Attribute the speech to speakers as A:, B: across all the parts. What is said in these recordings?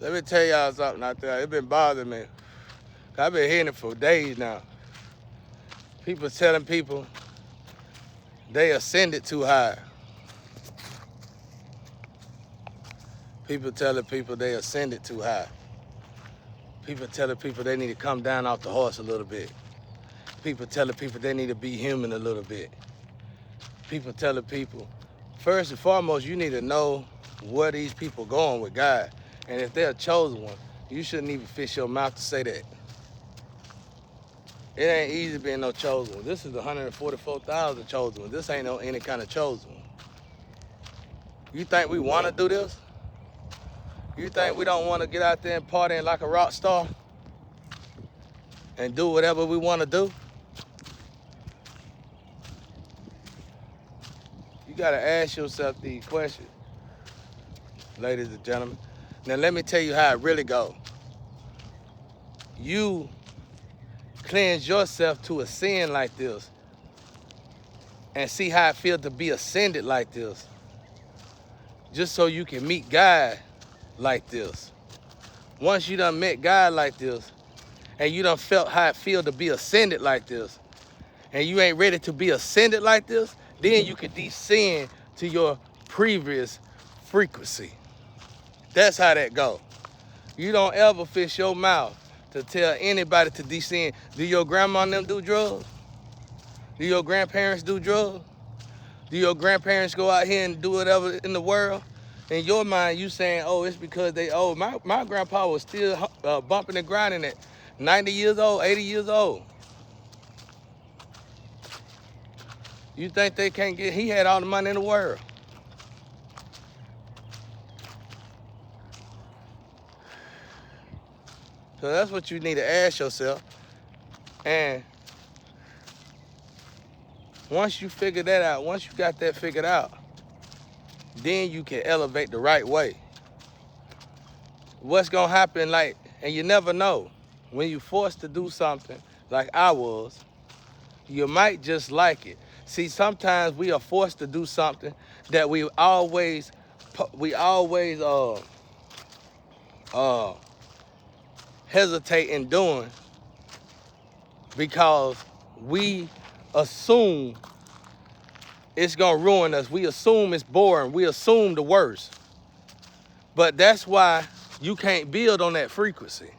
A: Let me tell y'all something out there. It been bothering me. I've been hearing it for days now. People telling people they ascended too high. People telling people they ascended too high. People telling people they need to come down off the horse a little bit. People telling people they need to be human a little bit. People telling people, first and foremost, you need to know where these people going with God. And if they're a chosen one, you shouldn't even fish your mouth to say that. It ain't easy being no chosen one. This is the 144,000 chosen one. This ain't no any kind of chosen one. You think we want to do this? You think we don't want to get out there and party like a rock star and do whatever we want to do? You got to ask yourself these questions, ladies and gentlemen. Now let me tell you how it really goes. You cleanse yourself to a sin like this and see how it feels to be ascended like this, just so you can meet God like this. Once you done met God like this, and you done felt how it feels to be ascended like this, and you ain't ready to be ascended like this, then you can descend to your previous frequency. That's how that go. You don't ever fish your mouth to tell anybody to descend. Do your grandma and them do drugs? Do your grandparents do drugs? Do your grandparents go out here and do whatever in the world? In your mind, you saying, oh, it's because they old. My grandpa was still bumping and grinding at 90 years old, 80 years old. You think they can't get, he had all the money in the world. So that's what you need to ask yourself. And once you figure that out, once you got that figured out, then you can elevate the right way. What's gonna happen, like, and you never know, when you're forced to do something like I was, you might just like it. See, sometimes we are forced to do something that we always hesitate in doing because we assume it's gonna ruin us. We assume it's boring. We assume the worst. But that's why you can't build on that frequency.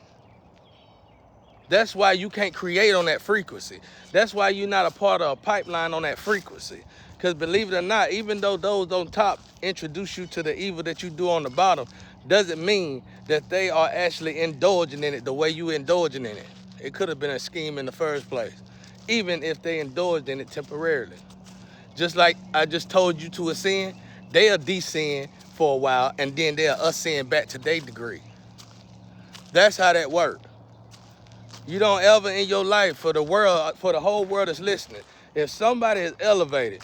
A: That's why you can't create on that frequency. That's why you're not a part of a pipeline on that frequency. Because believe it or not, even though those on top introduce you to the evil that you do on the bottom, doesn't mean that they are actually indulging in it the way you indulging in it. It could have been a scheme in the first place, even if they indulged in it temporarily. Just like I just told you to ascend, they'll descend for a while and then they'll ascend back to their degree. That's how that works. You don't ever in your life, for the world, for the whole world that's listening, if somebody is elevated,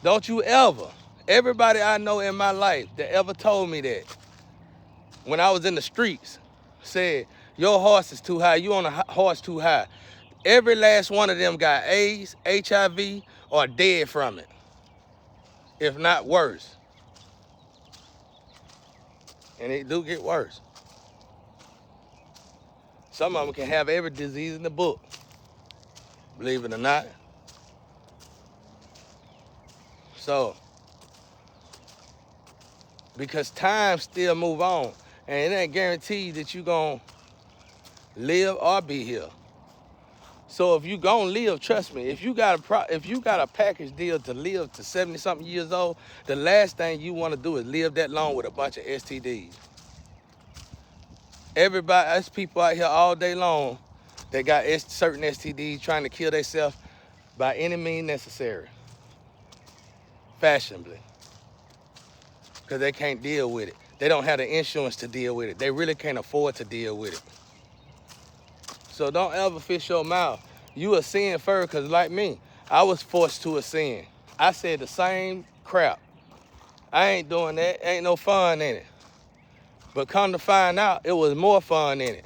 A: don't you ever, everybody I know in my life that ever told me that, when I was in the streets, said, your horse is too high, you on a horse too high. Every last one of them got AIDS, HIV, or dead from it, if not worse. And it do get worse. Some of them can have every disease in the book, believe it or not. So, because time still move on, and it ain't guaranteed that you gonna live or be here. So if you gonna live, trust me, if you got a package deal to live to 70-something years old, the last thing you wanna do is live that long with a bunch of STDs. Everybody, there's people out here all day long that got certain STDs trying to kill themselves by any means necessary, fashionably, because they can't deal with it. They don't have the insurance to deal with it. They really can't afford to deal with it. So don't ever fish your mouth. You ascend first, because like me, I was forced to ascend. I said the same crap. I ain't doing that. Ain't no fun in it. But come to find out, it was more fun in it.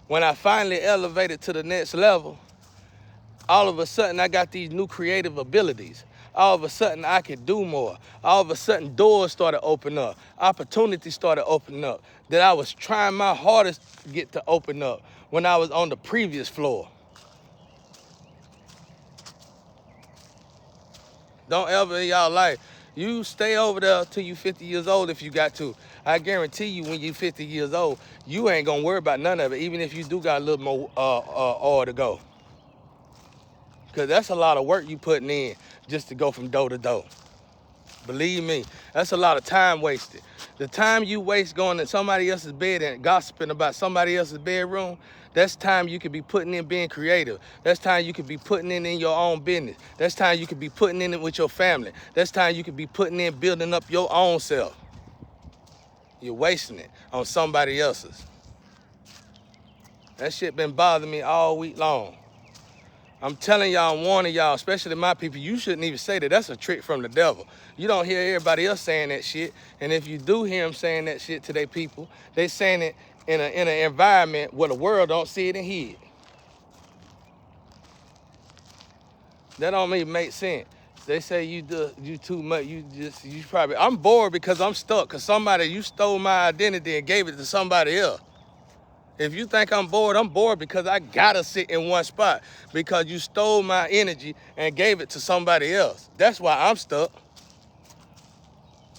A: When I finally elevated to the next level, all of a sudden I got these new creative abilities. all of a sudden I could do more. All of a sudden doors started opening up. Opportunities started opening up that I was trying my hardest to get to open up when I was on the previous floor. Don't ever in y'all life, you stay over there till you 50 years old if you got to. I guarantee you when you 50 years old, you ain't gonna worry about none of it, even if you do got a little more oil to go. Because that's a lot of work you putting in just to go from door to door. Believe me, that's a lot of time wasted. The time you waste going to somebody else's bed and gossiping about somebody else's bedroom, that's time you could be putting in being creative. That's time you could be putting in your own business. That's time you could be putting in it with your family. That's time you could be putting in building up your own self. You're wasting it on somebody else's. That shit been bothering me all week long. I'm telling y'all, I'm warning y'all, especially my people, you shouldn't even say that. That's a trick from the devil. You don't hear everybody else saying that shit. And if you do hear them saying that shit to their people, they saying it in an environment where the world don't see it and hear it. That don't even make sense. They say you too much, you probably, I'm bored because I'm stuck, because you stole my identity and gave it to somebody else. If you think I'm bored because I gotta sit in one spot because you stole my energy and gave it to somebody else. That's why I'm stuck.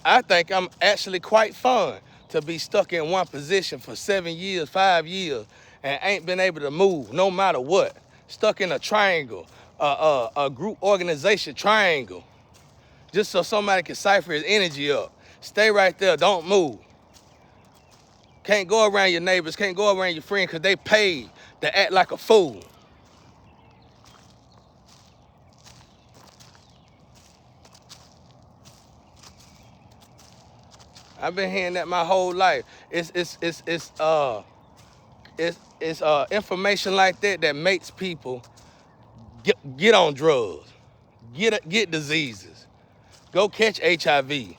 A: I think I'm actually quite fun to be stuck in one position for 7 years, 5 years, and ain't been able to move no matter what. Stuck in a triangle, a group organization triangle, just so somebody can cipher his energy up. Stay right there, don't move. Can't go around your neighbors, can't go around your friends because they paid to act like a fool. I've been hearing that my whole life. It's information like that makes people get on drugs, get diseases, go catch HIV,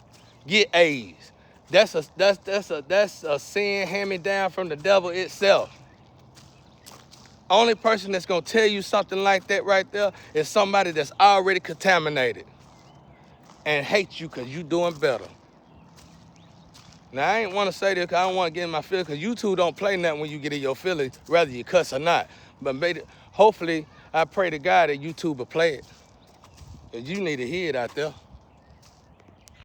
A: get AIDS. That's a sin handed down from the devil itself. Only person that's gonna tell you something like that right there is somebody that's already contaminated and hates you because you doing better. Now, I ain't want to say this because I don't want to get in my feelings, because YouTube don't play nothing when you get in your feelings, whether you cuss or not. But hopefully, I pray to God that YouTube will play it, because you need to hear it out there.